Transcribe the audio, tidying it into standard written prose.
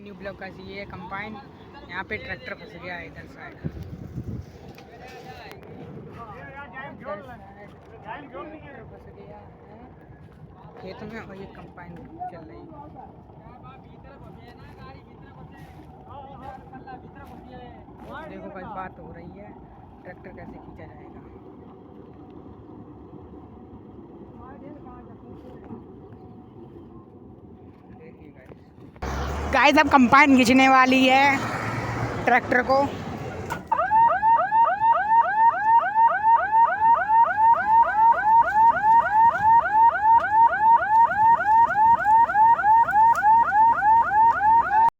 New block का ये कंपाइन, यहाँ पे ट्रैक्टर फंस गया है इधर साइड। फंस गया है खेत में और ये कंपाइन चल रही है। देखो भाई बात हो रही है, ट्रैक्टर कैसे खींचा जाएगा। देखिए गाइस अब कंपाइन खींचने वाली है ट्रैक्टर को।